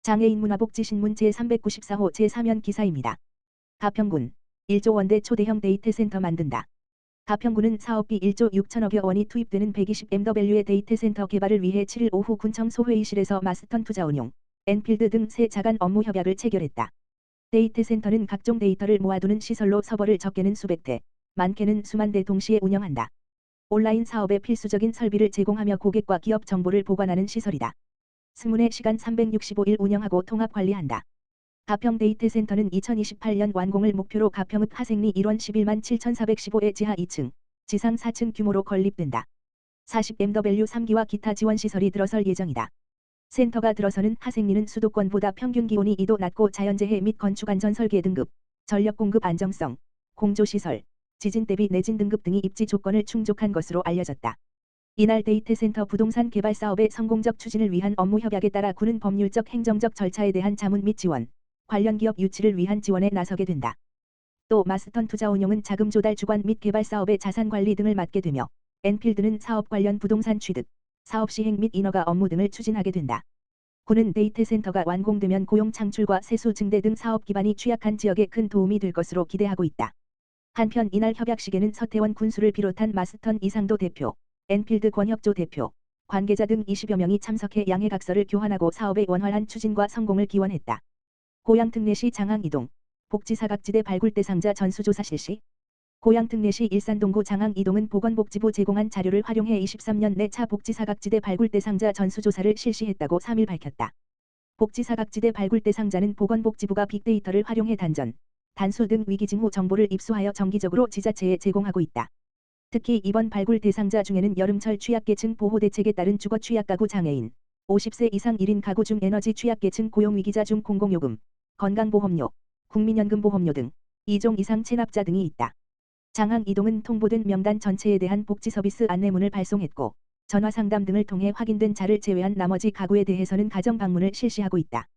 장애인 문화복지신문 제394호 제3연 기사입니다. 가평군 1조 원대 초대형 데이트 센터 만든다. 가평군은 사업비 1조 6천억여 원이 투입되는 120MW의 데이트 센터 개발을 위해 7일 오후 군청 소회의실에서 마스턴 투자운용, 엔필드 등 세 자간 업무 협약을 체결했다. 데이트 센터는 각종 데이터를 모아두는 시설로 서버를 적게는 수백 대, 많게는 수만 대 동시에 운영한다. 온라인 사업에 필수적인 설비를 제공하며 고객과 기업 정보를 보관하는 시설이다. 승문의 시간 365일 운영하고 통합 관리한다. 가평 데이트 센터는 2028년 완공을 목표로 가평읍 하생리 1원 11만 7,415의 지하 2층, 지상 4층 규모로 건립된다. 40MW 3기와 기타 지원 시설이 들어설 예정이다. 센터가 들어서는 하생리는 수도권보다 평균 기온이 2도 낮고 자연재해 및 건축 안전 설계 등급, 전력 공급 안정성, 공조 시설, 지진 대비 내진 등급 등이 입지 조건을 충족한 것으로 알려졌다. 이날 데이트 센터 부동산 개발 사업의 성공적 추진을 위한 업무 협약에 따라 군은 법률적 행정적 절차에 대한 자문 및 지원, 관련 기업 유치를 위한 지원에 나서게 된다. 또 마스턴 투자운용은 자금 조달 주관 및 개발 사업의 자산 관리 등을 맡게 되며 엔필드는 사업 관련 부동산 취득, 사업 시행 및 인허가 업무 등을 추진하게 된다. 군은 데이트 센터가 완공되면 고용 창출과 세수 증대 등 사업 기반이 취약한 지역에 큰 도움이 될 것으로 기대하고 있다. 한편 이날 협약식에는 서태원 군수를 비롯한 마스턴 이상도 대표, 엔필드 권혁조 대표, 관계자 등 20여 명이 참석해 양해각서를 교환하고 사업의 원활한 추진과 성공을 기원했다. 고양 특례시 장항이동, 복지사각지대 발굴 대상자 전수조사 실시. 고양 특례시 일산동구 장항이동은 보건복지부 제공한 자료를 활용해 23년 내 차 복지사각지대 발굴 대상자 전수조사를 실시했다고 3일 밝혔다. 복지사각지대 발굴 대상자는 보건복지부가 빅데이터를 활용해 단전, 단수 등 위기징후 정보를 입수하여 정기적으로 지자체에 제공하고 있다. 특히 이번 발굴 대상자 중에는 여름철 취약계층 보호대책에 따른 주거 취약가구 장애인, 50세 이상 1인 가구 중 에너지 취약계층 고용위기자 중 공공요금, 건강보험료, 국민연금보험료 등 2종 이상 체납자 등이 있다. 장항이동은 통보된 명단 전체에 대한 복지서비스 안내문을 발송했고 전화상담 등을 통해 확인된 자를 제외한 나머지 가구에 대해서는 가정방문을 실시하고 있다.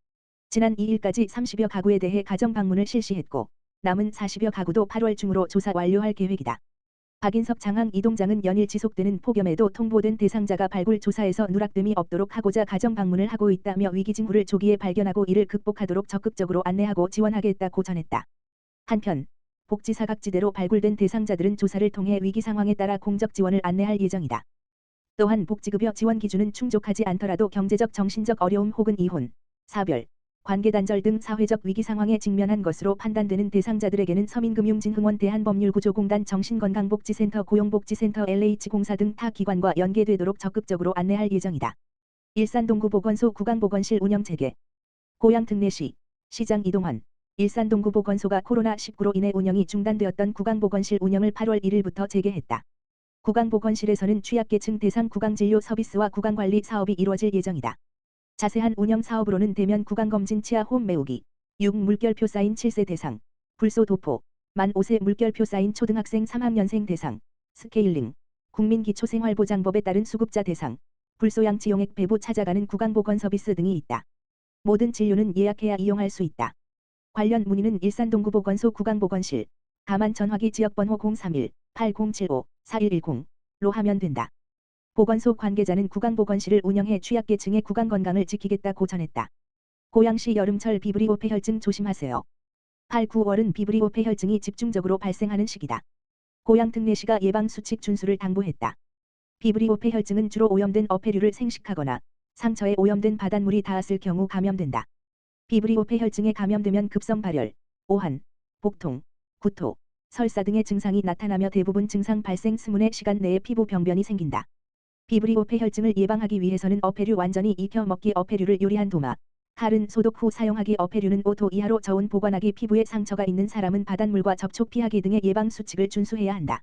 지난 2일까지 30여 가구에 대해 가정방문을 실시했고 남은 40여 가구도 8월 중으로 조사 완료할 계획이다. 박인섭 장항이동장은 연일 지속되는 폭염에도 통보된 대상자가 발굴 조사에서 누락됨이 없도록 하고자 가정방문을 하고 있다며 위기징후를 조기에 발견하고 이를 극복하도록 적극적으로 안내하고 지원하겠다고 전했다. 한편 복지사각지대로 발굴된 대상자들은 조사를 통해 위기 상황에 따라 공적 지원을 안내할 예정이다. 또한 복지급여 지원 기준은 충족하지 않더라도 경제적 정신적 어려움 혹은 이혼, 사별, 관계단절 등 사회적 위기 상황에 직면한 것으로 판단되는 대상자들에게는 서민금융진흥원 대한법률구조공단 정신건강복지센터 고용복지센터 LH공사 등 타 기관과 연계되도록 적극적으로 안내할 예정이다. 일산동구 보건소 구강보건실 운영 재개. 고양 특례시 시장 이동헌. 일산동구 보건소가 코로나19로 인해 운영이 중단되었던 구강보건실 운영을 8월 1일부터 재개했다. 구강보건실에서는 취약계층 대상 구강진료 서비스와 구강관리 사업이 이루어질 예정이다. 자세한 운영 사업으로는 대면 구강검진 치아 홈 메우기, 6 물결표 쌓인 7세 대상, 불소 도포, 만 5세 물결표 쌓인 초등학생 3학년생 대상, 스케일링, 국민기초생활보장법에 따른 수급자 대상, 불소양치용액 배부 찾아가는 구강보건 서비스 등이 있다. 모든 진료는 예약해야 이용할 수 있다. 관련 문의는 일산동구보건소 구강보건실, 다만 전화기 지역번호 031-8075-4110로 하면 된다. 보건소 관계자는 구강보건실을 운영해 취약계층의 구강건강을 지키겠다고 전했다. 고양시 여름철 비브리오 폐혈증 조심하세요. 8, 9월은 비브리오 폐혈증이 집중적으로 발생하는 시기다. 고양 특례시가 예방수칙 준수를 당부했다. 비브리오 폐혈증은 주로 오염된 어패류를 생식하거나 상처에 오염된 바닷물이 닿았을 경우 감염된다. 비브리오 폐혈증에 감염되면 급성 발열, 오한, 복통, 구토, 설사 등의 증상이 나타나며 대부분 증상 발생 스문의 시간 내에 피부 병변이 생긴다. 비브리오 폐혈증을 예방하기 위해서는 어패류 완전히 익혀 먹기 어패류를 요리한 도마, 칼은 소독 후 사용하기 어패류는 5도 이하로 저온 보관하기 피부에 상처가 있는 사람은 바닷물과 접촉 피하기 등의 예방 수칙을 준수해야 한다.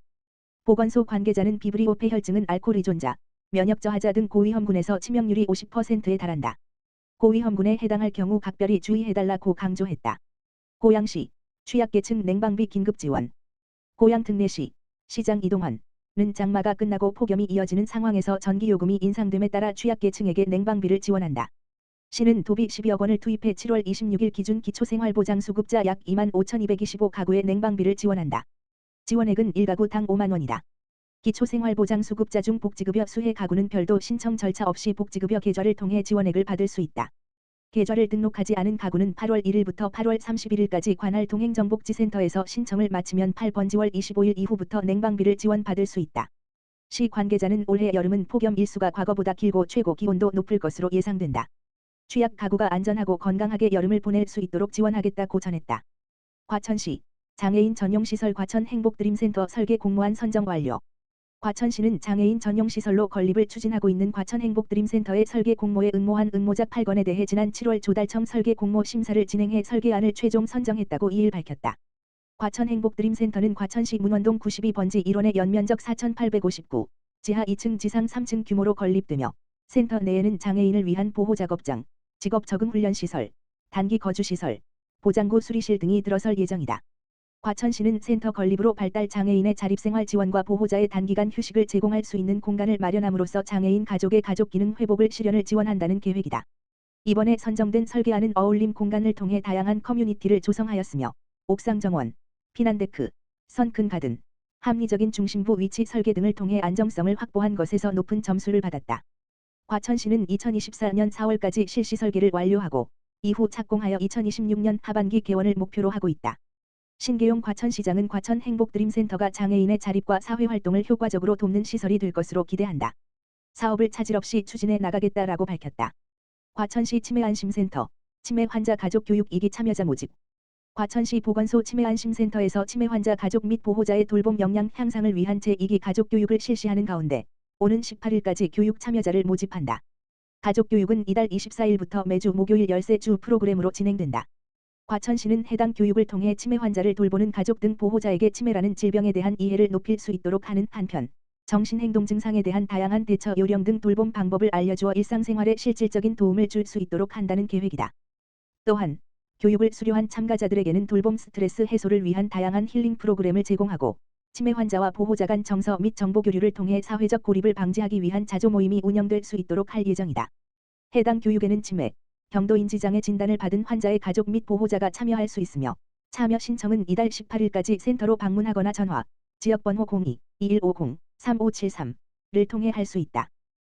보건소 관계자는 비브리오 폐혈증은 알코올 의존자, 면역 저하자 등 고위험군에서 치명률이 50%에 달한다. 고위험군에 해당할 경우 각별히 주의해달라고 강조했다. 고양시 취약계층 냉방비 긴급 지원. 고양 특례시 시장 이동헌. 는 장마가 끝나고 폭염이 이어지는 상황에서 전기요금이 인상됨에 따라 취약계층에게 냉방비를 지원한다. 시는 도비 12억 원을 투입해 7월 26일 기준 기초생활보장 수급자 약 25,225가구에 냉방비를 지원한다. 지원액은 1가구당 5만 원이다. 기초생활보장 수급자 중 복지급여 수혜 가구는 별도 신청 절차 없이 복지급여 계좌를 통해 지원액을 받을 수 있다. 계좌를 등록하지 않은 가구는 8월 1일부터 8월 31일까지 관할 동행정복지센터에서 신청을 마치면 8번지월 25일 이후부터 냉방비를 지원받을 수 있다. 시 관계자는 올해 여름은 폭염 일수가 과거보다 길고 최고 기온도 높을 것으로 예상된다. 취약 가구가 안전하고 건강하게 여름을 보낼 수 있도록 지원하겠다고 전했다. 과천시 장애인 전용시설 과천 행복드림센터 설계 공모안 선정 완료. 과천시는 장애인 전용시설로 건립을 추진하고 있는 과천 행복드림센터의 설계 공모에 응모한 응모작 8건에 대해 지난 7월 조달청 설계 공모 심사를 진행해 설계안을 최종 선정했다고 2일 밝혔다. 과천 행복드림센터는 과천시 문원동 92번지 1원의 연면적 4,859, 지하 2층 지상 3층 규모로 건립되며 센터 내에는 장애인을 위한 보호작업장, 직업 적응 훈련시설, 단기 거주시설, 보장구 수리실 등이 들어설 예정이다. 과천시는 센터 건립으로 발달 장애인의 자립생활 지원과 보호자의 단기간 휴식을 제공할 수 있는 공간을 마련함으로써 장애인 가족의 가족기능 회복을 실현을 지원한다는 계획이다. 이번에 선정된 설계안은 어울림 공간을 통해 다양한 커뮤니티를 조성하였으며 옥상 정원, 피난데크, 선큰 가든, 합리적인 중심부 위치 설계 등을 통해 안정성을 확보한 것에서 높은 점수를 받았다. 과천시는 2024년 4월까지 실시 설계를 완료하고 이후 착공하여 2026년 하반기 개원을 목표로 하고 있다. 신계용 과천시장은 과천 행복드림센터가 장애인의 자립과 사회활동을 효과적으로 돕는 시설이 될 것으로 기대한다. 사업을 차질 없이 추진해 나가겠다라고 밝혔다. 과천시 치매안심센터, 치매 환자 가족 교육 2기 참여자 모집. 과천시 보건소 치매안심센터에서 치매 환자 가족 및 보호자의 돌봄 역량 향상을 위한 제2기 가족 교육을 실시하는 가운데 오는 18일까지 교육 참여자를 모집한다. 가족 교육은 이달 24일부터 매주 목요일 13주 프로그램으로 진행된다. 과천시는 해당 교육을 통해 치매 환자를 돌보는 가족 등 보호자에게 치매라는 질병에 대한 이해를 높일 수 있도록 하는 한편 정신행동 증상에 대한 다양한 대처 요령 등 돌봄 방법을 알려주어 일상생활에 실질적인 도움을 줄 수 있도록 한다는 계획이다. 또한 교육을 수료한 참가자들에게는 돌봄 스트레스 해소를 위한 다양한 힐링 프로그램을 제공하고 치매 환자와 보호자 간 정서 및 정보 교류를 통해 사회적 고립을 방지하기 위한 자조 모임이 운영될 수 있도록 할 예정이다. 해당 교육에는 치매, 경도인지장애 진단을 받은 환자의 가족 및 보호자가 참여할 수 있으며 참여 신청은 이달 18일까지 센터로 방문하거나 전화, 지역번호 02-2150-3573를 통해 할 수 있다.